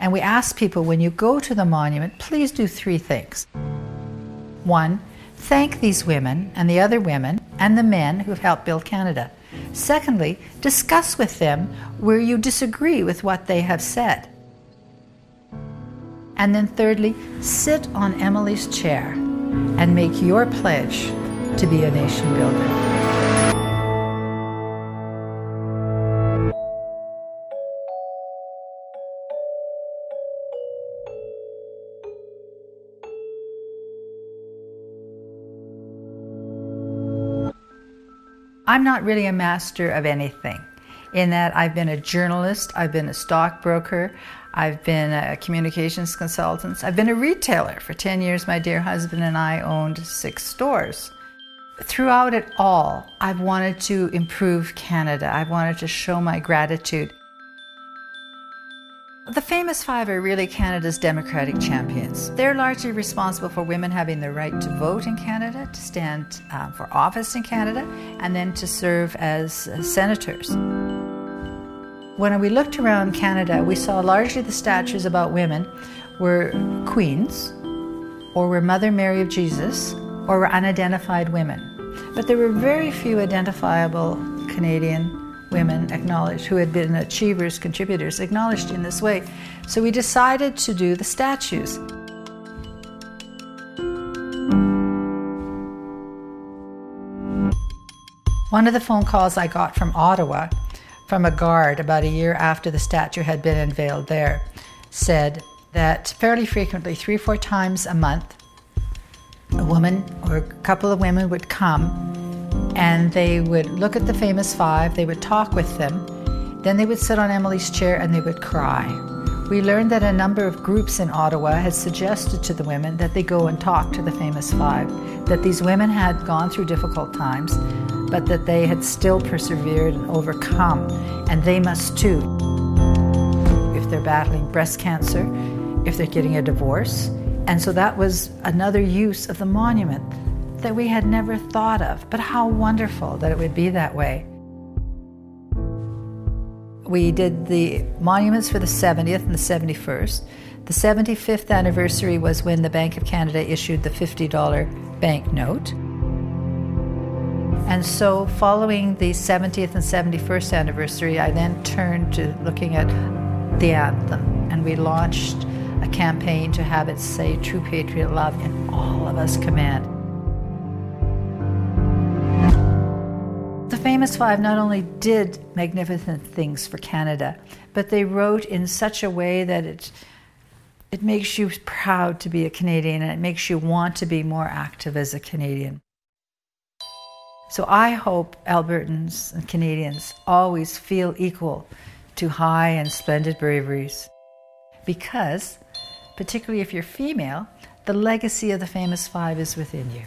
And we ask people, when you go to the monument, please do 3 things. 1, thank these women and the other women and the men who've helped build Canada. Secondly, discuss with them where you disagree with what they have said. And then thirdly, sit on Emily's chair and make your pledge to be a nation builder. I'm not really a master of anything, in that I've been a journalist, I've been a stockbroker, I've been a communications consultant, I've been a retailer. For 10 years, my dear husband and I owned 6 stores. Throughout it all, I've wanted to improve Canada. I've wanted to show my gratitude. The Famous Five are really Canada's democratic champions. They're largely responsible for women having the right to vote in Canada, to stand for office in Canada, and then to serve as senators. When we looked around Canada, we saw largely the statues about women were queens, or were Mother Mary of Jesus, or were unidentified women. But there were very few identifiable Canadian women acknowledged, who had been achievers, contributors, acknowledged in this way. So we decided to do the statues. One of the phone calls I got from Ottawa, from a guard about a year after the statue had been unveiled there, said that fairly frequently, 3 or 4 times a month, a woman or a couple of women would come and they would look at the Famous Five, they would talk with them, then they would sit on Emily's chair and they would cry. We learned that a number of groups in Ottawa had suggested to the women that they go and talk to the Famous Five, that these women had gone through difficult times, but that they had still persevered and overcome, and they must too. If they're battling breast cancer, if they're getting a divorce. And so that was another use of the monument that we had never thought of, but how wonderful that it would be that way. We did the monuments for the 70th and the 71st. The 75th anniversary was when the Bank of Canada issued the $50 banknote. And so following the 70th and 71st anniversary, I then turned to looking at the anthem, and we launched a campaign to have it say, "True patriot love in all of us command." The Famous Five not only did magnificent things for Canada, but they wrote in such a way that it makes you proud to be a Canadian, and it makes you want to be more active as a Canadian. So I hope Albertans and Canadians always feel equal to high and splendid braveries, because, particularly if you're female, the legacy of the Famous Five is within you.